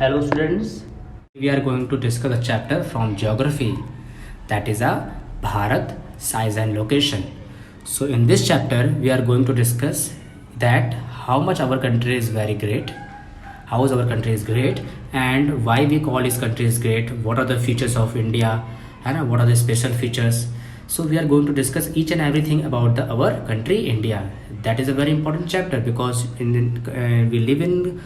Hello students, we are going to discuss a chapter from geography, that is a Bharat, size and location. So in this chapter we are going to discuss that how much our country is very great, how our country is great and why we call this country is great, what are the features of India and what are the special features. So we are going to discuss each and everything about our country India. That is a very important chapter because we live in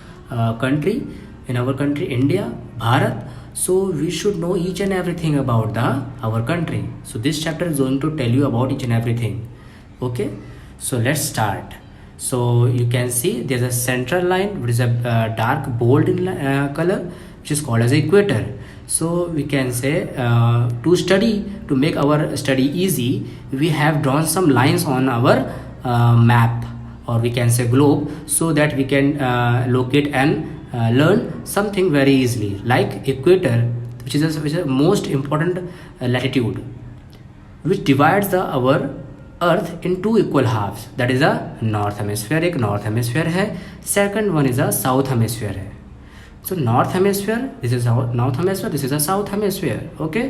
country, in our country India, Bharat. So we should know each and everything about our country. So this chapter is going to tell you about each and everything. Okay, so let's start. So you can see there's a central line which is a dark bold in color, which is called as equator. So we can say to make our study easy, we have drawn some lines on our map, or we can say globe, so that we can locate and learn something very easily, like equator, which is a most important latitude, which divides our earth in two equal halves. That is a north hemisphere, एक north hemisphere है, second one is a south hemisphere है. So north hemisphere, this is north hemisphere, this is a south hemisphere. Okay,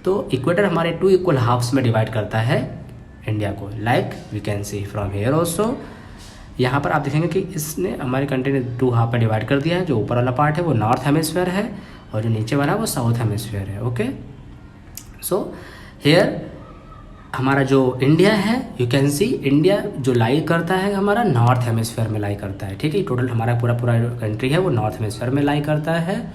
तो equator हमारे two equal halves में divide करता है India को, like we can see from here also. यहाँ पर आप देखेंगे कि इसने हमारी कंट्री ने टू हाफ में डिवाइड कर दिया है. जो ऊपर वाला पार्ट है वो नॉर्थ हेमिस्फीयर है और जो नीचे वाला है वो साउथ हेमिस्फीयर है. ओके, सो हेयर हमारा जो इंडिया है, यू कैन सी इंडिया जो लाई करता है हमारा नॉर्थ हेमिस्फीयर में लाई करता है. ठीक है, टोटल हमारा पूरा कंट्री है वो नॉर्थ हेमिस्फीयर में लाई करता है.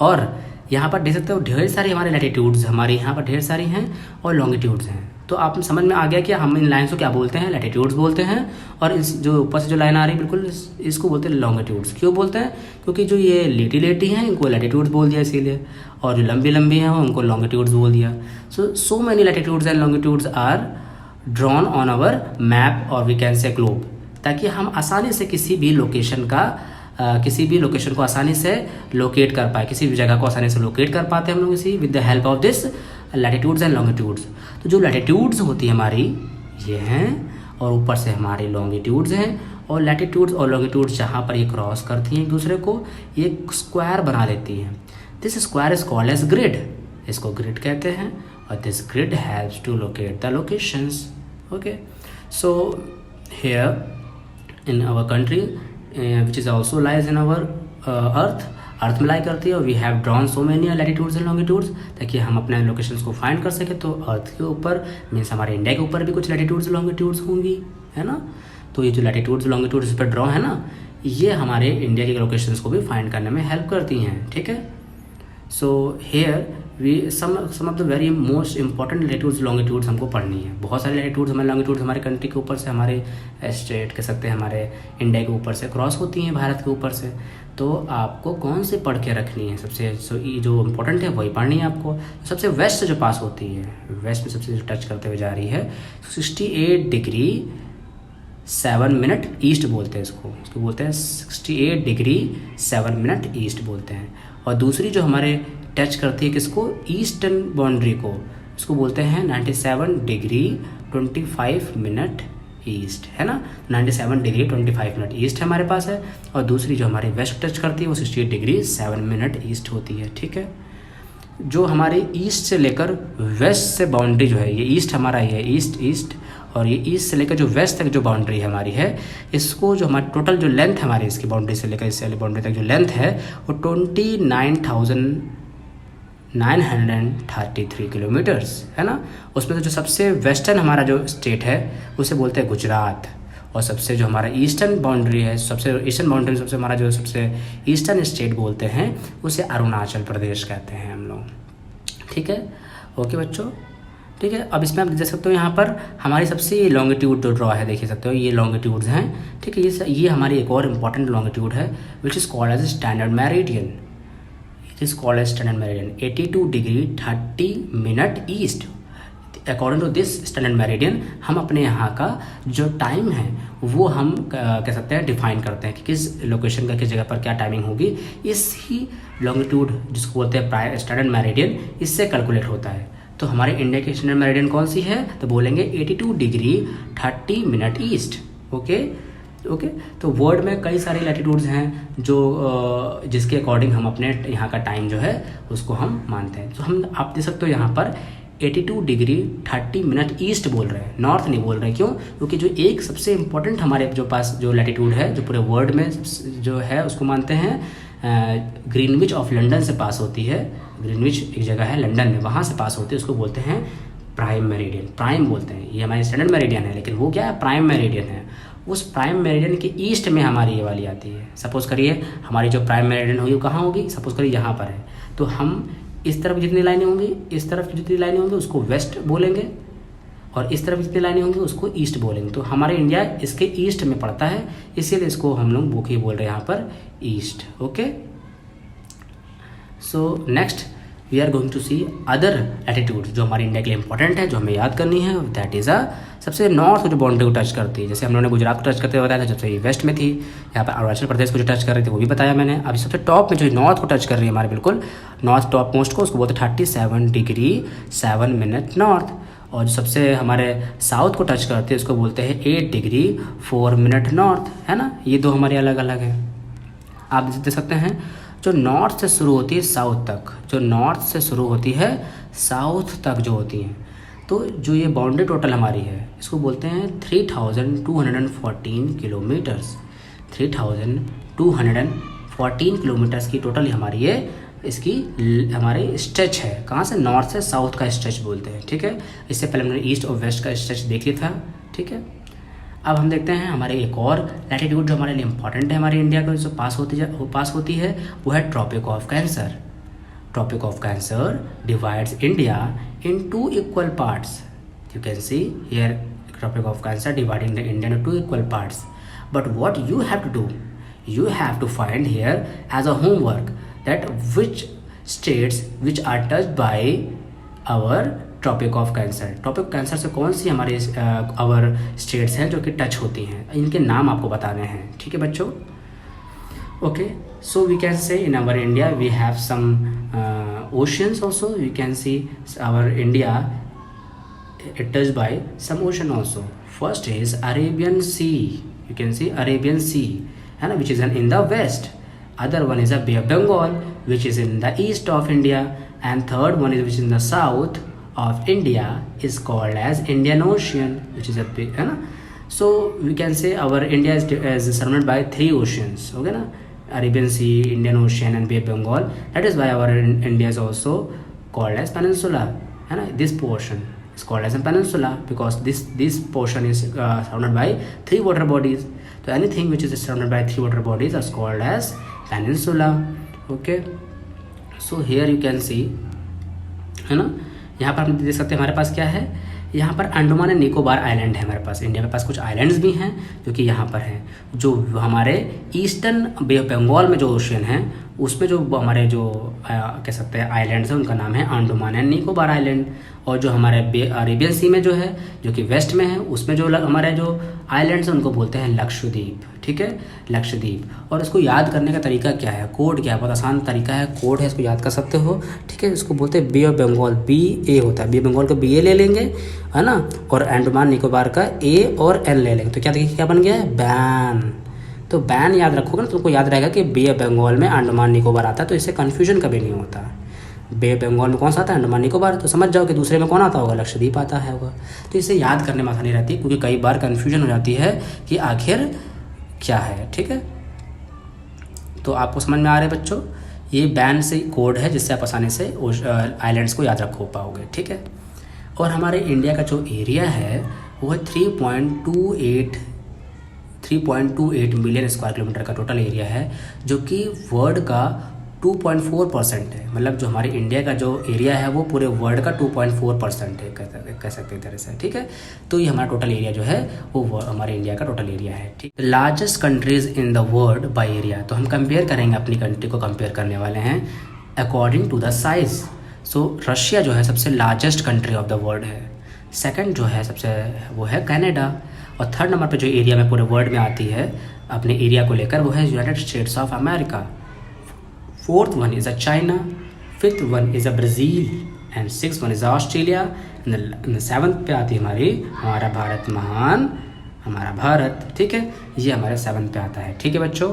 और यहाँ पर देख सकते हो ढेर सारी हमारे लैटिट्यूड्स हमारे यहाँ पर ढेर सारी हैं और लॉन्गिट्यूड्स हैं. तो आप समझ में आ गया कि हम इन लाइन्स को क्या बोलते हैं, लैटिट्यूड्स बोलते हैं. और इस जो ऊपर से जो लाइन आ रही है बिल्कुल इसको बोलते हैं लॉन्गिट्यूड्स. क्यों बोलते हैं? क्योंकि जो ये लेटी हैं इनको लैटिट्यूड्स बोल दिया इसीलिए, और जो लंबी हैं वो उनको लॉन्गिट्यूड्स बोल दिया. So many latitudes and longitudes are drawn on our map और वी कैन से ग्लोब, ताकि हम आसानी से किसी भी लोकेशन को आसानी से लोकेट कर पाए, किसी भी जगह को आसानी से लोकेट कर पाते हैं हम लोग इसी with the help of this latitudes and longitudes. तो जो लैटिट्यूड्स होती है हमारी ये हैं, और ऊपर से हमारी लॉन्गिट्यूड्स हैं, और लैटिट्यूड्स और लॉन्गिट्यूड्स जहाँ पर ये क्रॉस करती हैं एक दूसरे को, ये स्क्वायर बना लेती हैं. This square is called as grid, इसको ग्रिड कहते हैं. और this grid helps to locate the locations. Okay, so here in our country which is also lies in our earth में लाई करती है, और we have drawn so many latitudes and longitudes, ताकि हम अपने लोकेशंस को फाइंड कर सकें. तो अर्थ के ऊपर मीन्स हमारे इंडिया के ऊपर भी कुछ लैटिट्यूड्स लॉन्गिट्यूड्स होंगी, है ना. तो ये जो लैटिट्यूड्स लॉन्गिट्यूड्स पर ड्रॉ है ना, ये हमारे इंडिया के लोकेशंस को भी फाइंड करने में हेल्प करती हैं. ठीक है, so here we some of the very most important latitudes longitudes हमको पढ़नी है. बहुत सारे लैटिट्यूड्स हमारे लॉन्गिट्यूड्स हमारे कंट्री के ऊपर से, हमारे स्टेट कह सकते हैं, हमारे इंडिया के ऊपर से क्रॉस होती हैं, भारत के ऊपर से. तो आपको कौन से पढ़ के रखनी है सबसे, जो इम्पोर्टेंट है वही पढ़नी है आपको. सबसे वेस्ट जो पास होती है, वेस्ट में सबसे टच करते हुए जा रही है, 68 डिग्री 7 मिनट ईस्ट बोलते हैं इसको बोलते हैं 68 डिग्री 7 मिनट ईस्ट बोलते हैं. और दूसरी जो हमारे टच करती है किसको, ईस्टर्न बाउंड्री को, इसको बोलते हैं 97 डिग्री 25 मिनट ईस्ट, है ना. 97 डिग्री 25 मिनट ईस्ट हमारे पास है. और दूसरी जो हमारी वेस्ट टच करती है वो 68 डिग्री 7 मिनट ईस्ट होती है. ठीक है, जो हमारे ईस्ट से लेकर वेस्ट से बाउंड्री जो है, ये ईस्ट हमारा ये ईस्ट, और ये ईस्ट से लेकर जो वेस्ट तक जो बाउंड्री है हमारी है, इसको जो हमारी टोटल जो लेंथ हमारी इसकी बाउंड्री से लेकर इस वाली बाउंड्री तक जो लेंथ है वो 29,933 किलोमीटर्स, है ना. उसमें से जो सबसे वेस्टर्न हमारा जो स्टेट है उसे बोलते हैं गुजरात, और सबसे जो हमारा ईस्टर्न बाउंड्री है, सबसे ईस्टर्न बाउंड्री सबसे हमारा जो सबसे ईस्टर्न स्टेट बोलते हैं उसे अरुणाचल प्रदेश कहते हैं हम लोग. ठीक है, ओके बच्चों. ठीक है, अब इसमें आप देख सकते हो यहाँ पर हमारी सबसे लॉन्गिट्यूड जो ड्रॉ है, देख सकते हो ये लॉन्गिट्यूड्स हैं. ठीक है, ये हमारी एक और इम्पॉर्टेंट लॉन्गिट्यूड है which is called as standard meridian. It is called as standard meridian 82 degree 30 minute east. According to this standard meridian हम अपने यहाँ का जो टाइम है वो हम कह सकते हैं डिफाइन करते हैं कि किस लोकेशन का किस जगह पर क्या टाइमिंग होगी. इसी लॉन्गिट्यूड जिसको बोलते हैं स्टैंडर्ड मेरिडियन, इससे कैलकुलेट होता है. तो हमारे इंडिया की स्टैंडर्ड मेरिडियन कौन सी है, तो बोलेंगे 82 degree 30 minute east. Okay, okay. तो वर्ल्ड में कई सारे लैटिट्यूड्स हैं जो जिसके अकॉर्डिंग हम अपने यहाँ का टाइम जो है उसको हम मानते हैं। तो हम आप देख सकते हो यहाँ पर 82 डिग्री 30 मिनट ईस्ट बोल रहे हैं, नॉर्थ नहीं बोल रहे हैं। क्यों? क्योंकि जो एक सबसे इम्पोर्टेंट हमारे जो पास जो लैटिट्यूड है जो पूरे वर्ल्ड में जो है उसको मानते हैं ग्रीनविच ऑफ लंदन से पास होती है। ग्रीनविच एक जगह है लंदन में, वहाँ से पास होती है, उसको बोलते हैं प्राइम मेरिडियन। प्राइम बोलते हैं, ये हमारी स्टैंडर्ड मेरिडियन है लेकिन वो क्या है, प्राइम मेरिडियन है। उस प्राइम मेरिडियन के ईस्ट में हमारी ये वाली आती है। सपोज करिए हमारी जो प्राइम मेरिडियन होगी वो कहाँ होगी, सपोज करिए यहाँ पर है, तो हम इस तरफ जितनी लाइनें होंगी, इस तरफ जितनी लाइनें होंगी उसको वेस्ट बोलेंगे और इस तरफ जितनी लाइनें होंगी उसको ईस्ट बोलेंगे। तो हमारे इंडिया इसके ईस्ट में पड़ता है, इसीलिए इसको हम लोग बुकी बोल रहे हैं यहाँ पर east. Okay, so next we are going to see other latitude जो हमारे इंडिया के लिए इंपॉर्टेंट है, जो हमें याद करनी है। दैट इज़ सबसे नॉर्थ जो बाउंड्री को टच करती है। जैसे हम लोगों ने गुजरात को टच करते हुए बताया था, जब से ये वेस्ट में थी। यहाँ पर अरुणाचल प्रदेश को जो टच कर रही थी वो भी बताया मैंने। अभी सबसे टॉप में जो नॉर्थ को टच कर रही है हमारे बिल्कुल नॉर्थ टॉप मोस्ट को, उसको बोलते हैं 37 डिग्री 7 मिनट नॉर्थ। और जो सबसे हमारे साउथ को टच करते हैं उसको बोलते हैं 8 डिग्री 4 मिनट नॉर्थ, है ना। ये दो हमारे अलग अलग हैं। आप देख सकते हैं जो नॉर्थ से शुरू होती है साउथ तक, जो नॉर्थ से शुरू होती है साउथ तक जो होती हैं, तो जो ये बाउंड्री टोटल हमारी है इसको बोलते हैं 3214 किलोमीटर्स। 3214 किलोमीटर्स की टोटल हमारी ये इसकी हमारी स्ट्रेच है। कहाँ से? नॉर्थ से साउथ का स्ट्रेच बोलते हैं, ठीक है। इससे पहले हमने ईस्ट और वेस्ट का स्ट्रेच देख लिया था, ठीक है। अब हम देखते हैं हमारे एक और लैटिट्यूड जो हमारे लिए इंपॉर्टेंट है हमारे इंडिया को जो पास होती है वो है Tropic of Cancer. Tropic of Cancer divides India in 2 equal parts. You can see here Tropic of Cancer dividing the India in 2 equal parts. But what you have to do, you have to find here as a homework that which states which are touched by our topic of cancer. Topic cancer से कौन सी हमारे our states हैं जो कि touch होती हैं, इनके नाम आपको बताने हैं, ठीक है बच्चों। Okay, so we can say in our India we have some oceans also. We can see our India it touched by some ocean also. First is Arabian Sea. You can see Arabian Sea, and which is in the west. Other one is a Bay of Bengal, which is in the east of India, and third one is which is in the south of India is called as Indian Ocean, which is a big, है ना. So we can say our India is surrounded by 3 oceans, okay ना. Arabian Sea, Indian Ocean, and Bay of Bengal. That is why our India is also called as peninsula, है ना. This portion is called as a peninsula because this portion is surrounded by 3 water bodies. So anything which is surrounded by 3 water bodies is called as peninsula. Okay, so here you can see, है ना. यहाँ पर हम देख सकते हैं हमारे पास क्या है, यहाँ पर अंडमान एंड निकोबार आइलैंड है हमारे पास। इंडिया के पास कुछ आइलैंड्स भी हैं जो कि यहाँ पर हैं, जो हमारे ईस्टर्न बे ऑफ बंगाल में जो ओशियन है उसमें जो हमारे जो कह सकते हैं आइलैंड्स हैं उनका नाम है अंडमान एंड निकोबार आइलैंड। और जो हमारे अरेबियन सी में जो है जो कि वेस्ट में है उसमें जो हमारे जो आइलैंड्स हैं उनको बोलते हैं लक्षद्वीप, ठीक है, लक्षद्वीप। और इसको याद करने का तरीका क्या है, कोड क्या है, बहुत आसान तरीका है, कोड है, इसको याद कर सकते हो, ठीक है। इसको बोलते हैं बे ऑफ बंगाल, BA होता है, बे ऑफ बंगाल का BA ले लेंगे, है ना, और अंडमान निकोबार का A और N ले लेंगे, तो क्या देखिए क्या बन गया है, बैन। तो बैन याद रखोगे ना, तुमको याद रहेगा कि बे ऑफ बंगाल में अंडमान निकोबार आता है, तो इससे कन्फ्यूजन कभी नहीं होता। बे ऑफ बंगाल में कौन सा आता है, अंडमान निकोबार, तो समझ जाओ कि दूसरे में कौन आता होगा, लक्षद्वीप आता है होगा। तो इसे याद करने में आसानी रहती है क्योंकि कई बार कन्फ्यूजन हो जाती है कि आखिर क्या है, ठीक है। तो आपको समझ में आ रहा है बच्चों, ये बैन से कोड है जिससे आप आसानी से आइलैंड्स को याद रख पाओगे, ठीक है। और हमारे इंडिया का जो एरिया है वो है 3.28 मिलियन स्क्वायर किलोमीटर का टोटल एरिया है, जो कि वर्ल्ड का 2.4% है। मतलब जो हमारे इंडिया का जो एरिया है वो पूरे वर्ल्ड का 2.4% है, कह सकते हैं तरह से, ठीक है। तो ये हमारा टोटल एरिया जो है वो हमारे इंडिया का टोटल एरिया है, ठीक। Largest countries in the world by area, तो हम कंपेयर करेंगे, अपनी कंट्री को कंपेयर करने वाले हैं according to the size. So Russia जो है सबसे largest country of the world है। सेकंड जो है सबसे वो है कनाडा। और थर्ड नंबर पे जो एरिया में पूरे वर्ल्ड में आती है अपने एरिया को लेकर वो है United states of America. Fourth one is a China, fifth one is a Brazil, and six one is Australia, and seventh पे आती है हमारा भारत महान हमारा भारत, ठीक है, ये हमारे 7 पे आता है। ठीक है बच्चों,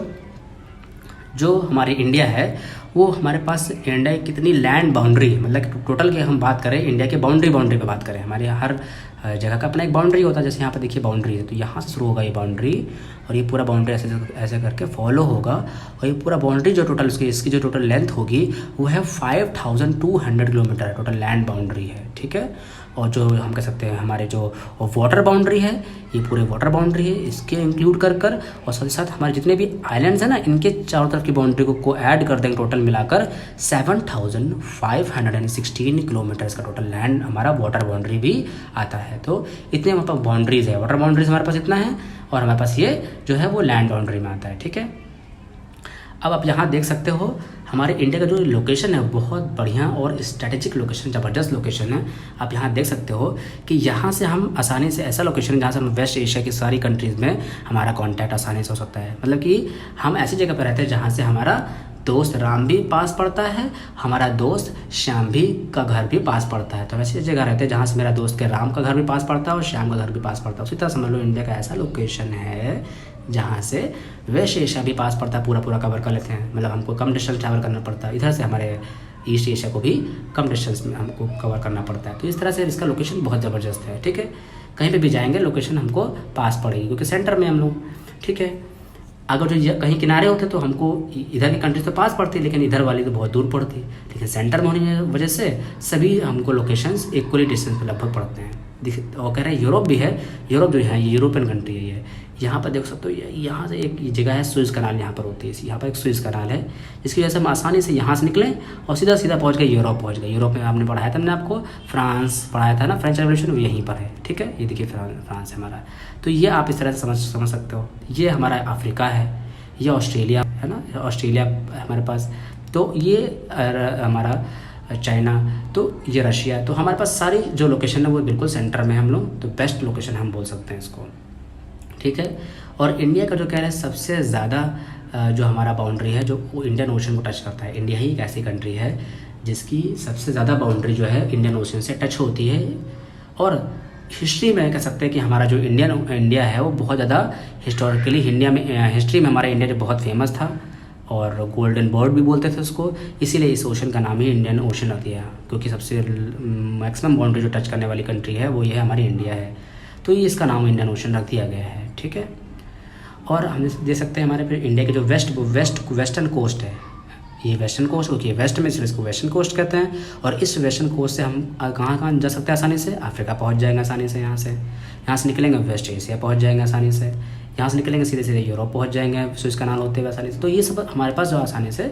जो हमारी इंडिया है वो हमारे पास इंडिया की कितनी लैंड बाउंड्री, मतलब टोटल की हम बात करें इंडिया के बाउंड्री पे बात करें, हमारे हर जगह का अपना एक बाउंड्री होता है। जैसे यहाँ पर देखिए बाउंड्री है, तो यहाँ से शुरू होगा ये बाउंड्री और ये पूरा बाउंड्री ऐसे ऐसे करके फॉलो होगा और ये पूरा बाउंड्री जो टोटल इसकी जो टोटल लेंथ होगी वो है 5200 किलोमीटर टोटल लैंड बाउंड्री है। ठीक है, और जो हम कह सकते हैं हमारे जो वाटर बाउंड्री है, ये पूरे वाटर बाउंड्री है, इसके इंक्लूड कर और साथ ही साथ हमारे जितने भी आइलैंड्स हैं ना, इनके चारों तरफ की बाउंड्री को ऐड कर देंगे, टोटल मिलाकर 7516 किलोमीटर्स का टोटल लैंड हमारा वाटर बाउंड्री भी आता है। तो इतने हमारे पास बाउंड्रीज है, वाटर बाउंड्रीज हमारे पास इतना है और हमारे पास ये जो है वो लैंड बाउंड्री में आता है। ठीक है, अब आप यहाँ देख सकते हो हमारे इंडिया का जो लोकेशन है बहुत बढ़िया और स्ट्रैटेजिक लोकेशन, ज़बरदस्त लोकेशन है। आप यहाँ देख सकते हो कि यहाँ से हम आसानी से, ऐसा लोकेशन है जहाँ से हम वेस्ट एशिया की सारी कंट्रीज़ में हमारा कांटेक्ट आसानी से हो सकता है। मतलब कि हम ऐसी जगह पर रहते हैं जहाँ से हमारा दोस्त राम भी पास पड़ता है, हमारा दोस्त श्याम भी का घर भी पास पड़ता है। तो वैसे जगह रहते हैं जहाँ से मेरा दोस्त के राम का घर भी पास पड़ता है और श्याम का घर भी पास पड़ता है। उसी तरह समझ लो इंडिया का ऐसा लोकेशन है जहाँ से वेस्ट एशिया भी पास पड़ता है, पूरा कवर कर लेते हैं। मतलब हमको कम डिस्टेंस ट्रैवल करना पड़ता है, इधर से हमारे ईस्ट एशिया को भी कम डिस्टेंस में हमको कवर करना पड़ता है। तो इस तरह से इसका लोकेशन बहुत ज़बरदस्त है। ठीक है, कहीं पे भी जाएंगे लोकेशन हमको पास पड़ेगी क्योंकि सेंटर में हम लोग। ठीक है, अगर जो कहीं किनारे होते तो हमको इधर की कंट्रीज तो पास पड़ती, लेकिन इधर वाली तो बहुत दूर पड़ती। लेकिन सेंटर में होने की वजह से सभी हमको लोकेशंस इक्वली डिस्टेंस पे लगभग पड़ते हैं। और कह रहे हैं यूरोप भी है, यूरोप जो है ये यूरोपियन कंट्री है। ये यहाँ पर देख सकते हो, यहाँ से एक जगह है सुएज कनाल, यहाँ पर होती है, यहाँ पर एक सुएज कनाल है जिसकी वजह से हम आसानी से यहाँ से निकलें और सीधा पहुँच गए यूरोप पहुँच गए। यूरोप में आपने पढ़ाया था, मैंने आपको फ्रांस पढ़ाया था ना, फ्रेंच रेवोल्यूशन वो यहीं पर है। ठीक है, ये देखिए फ्रांस है हमारा। तो ये आप इस तरह से समझ सकते हो। ये हमारा अफ्रीका है, ये ऑस्ट्रेलिया है ना, ऑस्ट्रेलिया हमारे पास, तो ये हमारा चाइना, तो ये रशिया। तो हमारे पास सारी जो लोकेशन है वो बिल्कुल सेंटर में हम लोग, तो बेस्ट लोकेशन हम बोल सकते हैं इसको। ठीक है, और इंडिया का जो कह रहे हैं सबसे ज़्यादा जो हमारा बाउंड्री है जो वो इंडियन ओशन को टच करता है। इंडिया ही एक ऐसी कंट्री है जिसकी सबसे ज़्यादा बाउंड्री जो है इंडियन ओशन से टच होती है। और हिस्ट्री में कह सकते हैं कि हमारा जो इंडिया है वो बहुत ज़्यादा हिस्टोरिकली हिस्ट्री में हमारा इंडिया जो बहुत फेमस था और गोल्डन बर्ड भी बोलते थे उसको, इसीलिए इस ओशन का नाम ही इंडियन ओशन रख दिया, क्योंकि सबसे मैक्सिमम बाउंड्री जो टच करने वाली कंट्री है वो ये हमारी इंडिया है, तो ये इसका नाम इंडियन ओशन रख दिया गया है। ठीक है, और हम देख सकते हैं हमारे फिर इंडिया के जो वेस्टर्न कोस्ट है, ये वेस्टर्न कोस्ट, क्योंकि ये वेस्ट में इसलिए इसको वेस्टर्न कोस्ट कहते हैं। और इस वेस्टर्न कोस्ट से हम कहाँ जा सकते हैं आसानी से, अफ्रीका पहुँच जाएंगे आसानी से। यहाँ से निकलेंगे वेस्ट एशिया पहुँच जाएंगे आसानी से, यहाँ से निकलेंगे सीधे यूरोप पहुँच जाएंगे सुएज कनाल होते हुए आसानी से। तो ये सब हमारे पास जो आसानी से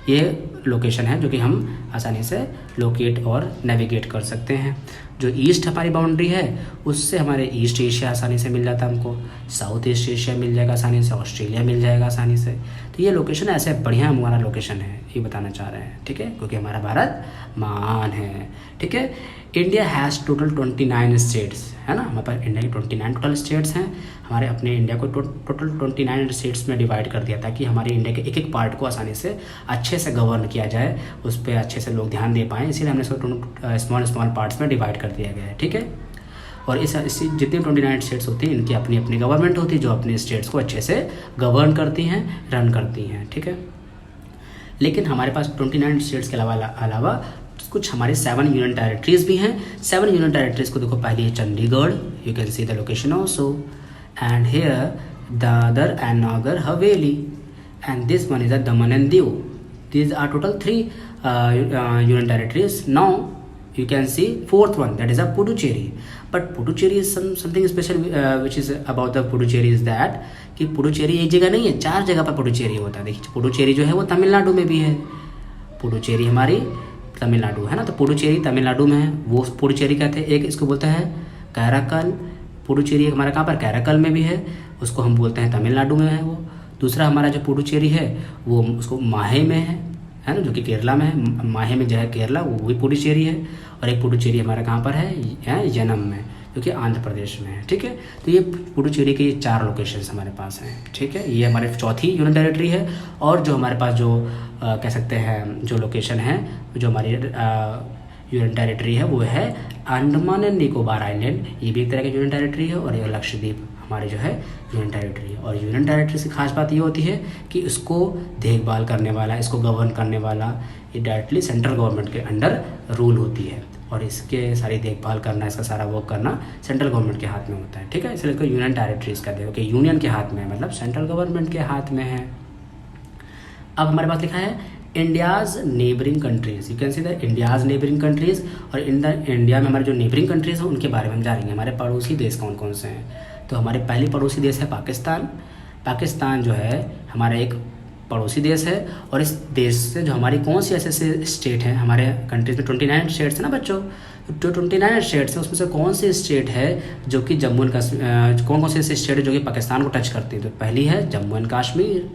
ये लोकेशन है जो कि हम आसानी से लोकेट और नेविगेट कर सकते हैं। जो ईस्ट हमारी बाउंड्री है उससे हमारे ईस्ट एशिया आसानी से मिल जाता है हमको, साउथ ईस्ट एशिया मिल जाएगा आसानी से, ऑस्ट्रेलिया मिल जाएगा आसानी से। तो ये लोकेशन ऐसे बढ़िया हमारा लोकेशन है, ये बताना चाह रहे हैं। ठीक है, क्योंकि हमारा भारत महान है। ठीक है, इंडिया हैज़ टोटल 29 स्टेट्स है ना, हमारे पास इंडिया की 29 टोटल स्टेट्स हैं। हमारे अपने इंडिया को टोटल 29 स्टेट्स में डिवाइड कर दिया ताकि हमारे इंडिया के एक पार्ट को आसानी से अच्छे से गवर्न किया जाए, उस पर अच्छे से लोग ध्यान दे पाएँ, इसीलिए हमने इसको स्मॉल पार्ट्स में डिवाइड कर दिया गया है। ठीक है, और इस जितनी 29 स्टेट्स होती हैं इनकी अपनी अपनी गवर्नमेंट होती है जो अपने स्टेट्स को अच्छे से गवर्न करती हैं, रन करती हैं। ठीक है, लेकिन हमारे पास 29 स्टेट्स के अलावा कुछ हमारे 7 यूनियन टेरिटरीज भी हैं। 7 यूनियन टेरिटरीज को देखो, पहले है Chandigarh, you can see the location also, and here Dadar and Nagar Haveli, and this one is the Daman and Diu. These are total 3 union territories. Now you can see fourth one, that is a Puducherry. But Puducherry is something special which is about the Puducherry is that कि पुडुचेरी एक जगह नहीं है, 4 जगह पर पुडुचेरी होता है। देखिए पुडुचेरी जो है वो तमिलनाडु में भी है, पुडुचेरी हमारी तमिलनाडु है ना, तो पुडुचेरी तमिलनाडु में है, वो पुडुचेरी कहते हैं। एक इसको बोलते हैं कैराकल, पुडुचेरी हमारा कहाँ पर कैराकल में भी है, उसको हम बोलते हैं तमिलनाडु में है वो। दूसरा हमारा जो पुडुचेरी है वो उसको माहे में है ना, जो कि केरला में है, माहे में जो है केरला, वो भी पुडुचेरी है। और एक पुडुचेरी हमारा कहाँ पर है यनम में, जो कि आंध्र प्रदेश में है। ठीक है, तो ये पुडुचेरी के 4 लोकेशंस हमारे पास हैं। ठीक है, ये हमारे चौथी यूनियन टेरिटरी है। और जो हमारे पास जो कह सकते हैं जो लोकेशन है, जो हमारी यूनियन टेरिटरी है वो है अंडमान एंड निकोबार आइलैंड, ये भी एक तरह की यूनियन टेरिटरी है। और ये लक्षद्वीप हमारी जो है यूनियन टेरिटरी। और यूनियन टेरिटरी की खास बात ये होती है कि इसको देखभाल करने वाला, इसको गवर्न करने वाला ये डायरेक्टली सेंट्रल गवर्नमेंट के अंडर रूल होती है, और इसके सारी देखभाल करना, इसका सारा वर्क करना सेंट्रल गवर्नमेंट के हाथ में होता है। ठीक है, इसलिए इसको यूनियन टेरिटरीज कहते हैं कि यूनियन के हाथ में है, मतलब सेंट्रल गवर्नमेंट के हाथ में है। अब हमारे पास लिखा है India's neighbouring countries, you can see the India's neighbouring countries. और इंडिया में हमारे जो नेबरिंग कंट्रीज़ हैं उनके बारे में हम जानेंगे, हमारे पड़ोसी देश कौन कौन से हैं। तो हमारे पहली पड़ोसी देश है पाकिस्तान। पाकिस्तान जो है हमारा एक पड़ोसी देश है, और इस देश से जो हमारी कौन सी ऐसे स्टेट हैं, हमारे कंट्रीज में 29 स्टेट्स हैं ना बच्चों, जो 29 स्टेट्स हैं उसमें से कौन सी स्टेट है जो कि जम्मू एंड कश्मीर, कौन कौन सी ऐसी स्टेट है जो कि पाकिस्तान को टच करती है। तो पहली है Jammu and Kashmir,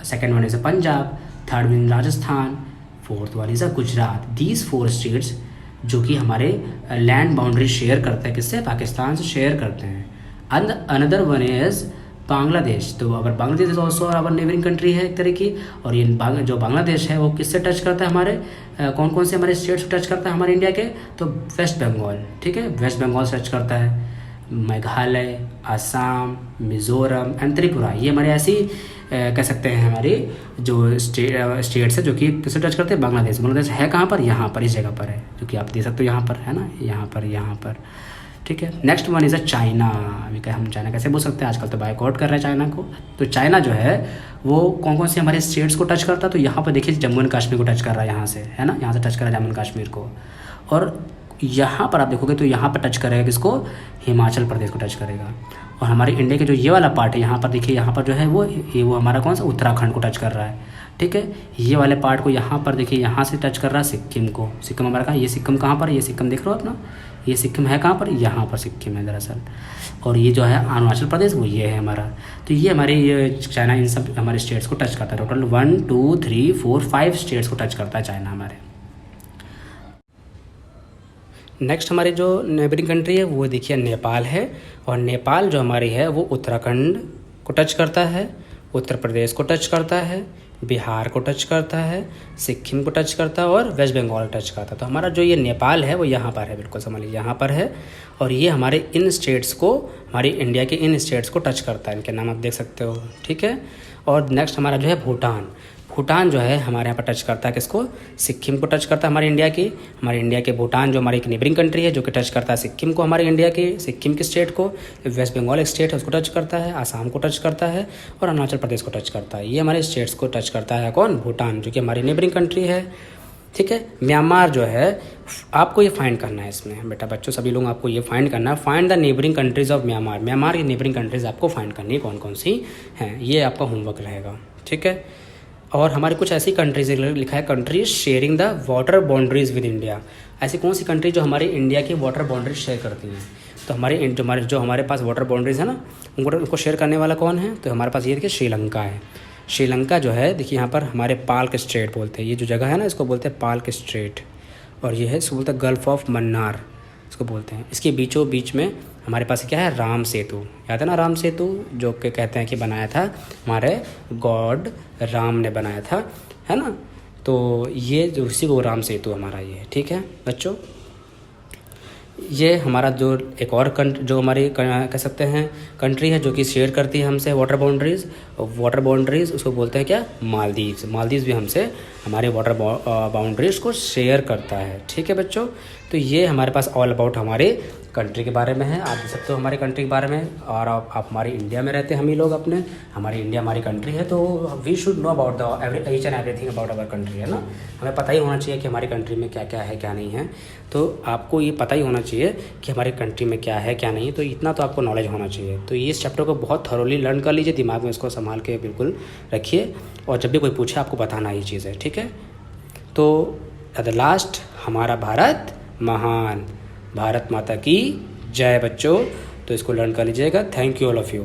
second one is Punjab, third one Rajasthan, fourth one is Gujarat. These 4 states जो कि हमारे लैंड बाउंड्री शेयर करते हैं, किससे, पाकिस्तान से शेयर करते हैं। And another one is Bangladesh. तो अगर Bangladesh is also our neighbouring country है एक तरह की, और ये जो बांग्लादेश है वो किससे टच करता है, हमारे कौन कौन से हमारे स्टेट से टच करता है हमारे इंडिया के, तो वेस्ट बंगाल। ठीक है, वेस्ट बंगाल से टच करता है, मेघालय, असम, मिज़ोरम एंड त्रिपुरा। ये हमारे ऐसी कह सकते हैं हमारी जो स्टेट्स है जो कि किससे टच करते हैं, बांग्लादेश। बांग्लादेश है कहाँ पर, यहाँ पर, इस जगह पर है, जो कि आप देख सकते हो यहाँ पर है ना, यहाँ पर। ठीक है, next one is a China. अभी क्या हम चाइना कैसे बोल सकते हैं, आजकल तो बायकॉट कर रहे हैं चाइना को। तो चाइना जो है वो कौन कौन से हमारे स्टेट्स को टच करता है, तो यहाँ पर देखिए जम्मू एंड कश्मीर को टच कर रहा है, यहाँ से है ना, यहाँ से टच कर रहा है जम्मू एंड कश्मीर को। और यहाँ पर आप देखोगे तो यहाँ पर टच करेगा किसको, हिमाचल प्रदेश को टच करेगा। और हमारे इंडिया के जो ये वाला पार्ट है यहाँ पर देखिए, यहाँ पर जो है वो हमारा कौन सा, उत्तराखंड को टच कर रहा है। ठीक है, ये वाले पार्ट को यहाँ पर देखिए, यहाँ से टच कर रहा है सिक्किम को। सिक्किम हमारा कहाँ, ये सिक्किम कहाँ पर, ये सिक्किम देख रहे हो अपना, ये सिक्किम है कहाँ पर, यहाँ पर सिक्किम है दरअसल। और ये जो है अरुणाचल प्रदेश वो ये है हमारा। तो ये हमारे ये चाइना इन सब हमारे स्टेट्स को टच करता है। टोटल 1 2 3 4 5 स्टेट्स को टच करता है चाइना हमारे। नेक्स्ट हमारी जो नेबरिंग कंट्री है वो देखिए नेपाल है, और नेपाल जो हमारी है वो उत्तराखंड को टच करता है, उत्तर प्रदेश को टच करता है, बिहार को टच करता है, सिक्किम को टच करता है, और वेस्ट बंगाल टच करता है। तो हमारा जो ये नेपाल है वो यहाँ पर है, बिल्कुल समझ लीजिए यहाँ पर है। और ये हमारे इन स्टेट्स को, हमारी इंडिया के इन स्टेट्स को टच करता है, इनके नाम आप देख सकते हो। ठीक है, और नेक्स्ट हमारा जो है भूटान। भूटान जो है हमारे यहाँ पर टच करता है किसको, सिक्किम को टच करता है हमारे इंडिया के भूटान जो हमारी एक नेबरिंग कंट्री है जो कि टच करता है सिक्किम को, हमारे इंडिया के सिक्किम के स्टेट को। वेस्ट बंगाल एक स्टेट है उसको टच करता है, आसाम को टच करता है, और अरुणाचल प्रदेश को टच करता है। ये हमारे स्टेट्स को टच करता है कौन, भूटान, जो कि हमारी नेबरिंग कंट्री है। ठीक है, म्यांमार जो है आपको ये फाइंड करना है इसमें बेटा बच्चों, सभी लोग आपको ये फाइंड करना है, find the neighbouring countries of Myanmar. Myanmar की नेबरिंग कंट्रीज आपको फाइंड करनी है कौन कौन सी हैं, ये आपका होमवर्क रहेगा। ठीक है, और हमारी कुछ ऐसी कंट्रीज लिखा है, countries sharing the water boundaries with India. ऐसी कौन सी कंट्री जो हमारी इंडिया की वाटर बाउंड्रीज शेयर करती हैं। तो हमारे पास वाटर बाउंड्रीज है ना, उनको शेयर करने वाला कौन है, तो हमारे पास ये देखिए श्रीलंका है। श्रीलंका जो है देखिए यहाँ पर हमारे पाल्क स्ट्रेट बोलते हैं, ये जो जगह है ना इसको बोलते हैं पाल्क स्ट्रेट, और ये है इसको बोलते हैं गल्फ ऑफ मन्नार इसको बोलते हैं। इसके बीचों बीच में हमारे पास क्या है, राम सेतु, याद है ना राम सेतु, जो कि कहते हैं कि बनाया था हमारे गॉड राम ने बनाया था, है ना। तो ये जो उसी को राम सेतु हमारा ये है। ठीक है बच्चों, ये हमारा जो एक और जो हमारी कह सकते हैं कंट्री है जो कि शेयर करती है हमसे वाटर बाउंड्रीज, उसको बोलते हैं क्या, मालदीव्स। मालदीव्स भी हमसे हमारे वाटर बाउंड्रीज को शेयर करता है। ठीक है बच्चों, तो ये हमारे पास ऑल अबाउट हमारे कंट्री के बारे में है। आप देख सकते हो हमारी कंट्री के बारे में, और आप हमारे इंडिया में रहते हैं हम ही लोग अपने, हमारी इंडिया हमारी कंट्री है, तो we should know about the each and everything about our country, है ना। हमें पता ही होना चाहिए कि हमारी कंट्री में क्या क्या है क्या नहीं है। तो आपको ये पता ही होना चाहिए कि हमारी कंट्री में क्या है क्या नहीं, तो इतना तो आपको नॉलेज होना चाहिए। तो ये इस चैप्टर को बहुत थॉरोली लर्न कर लीजिए, दिमाग में इसको संभाल के बिल्कुल रखिए, और जब भी कोई पूछे आपको बताना ये चीज़ है। ठीक है, तो एट द लास्ट हमारा भारत महान, भारत माता की जय बच्चों। तो इसको लर्न कर लीजिएगा। Thank you all of you.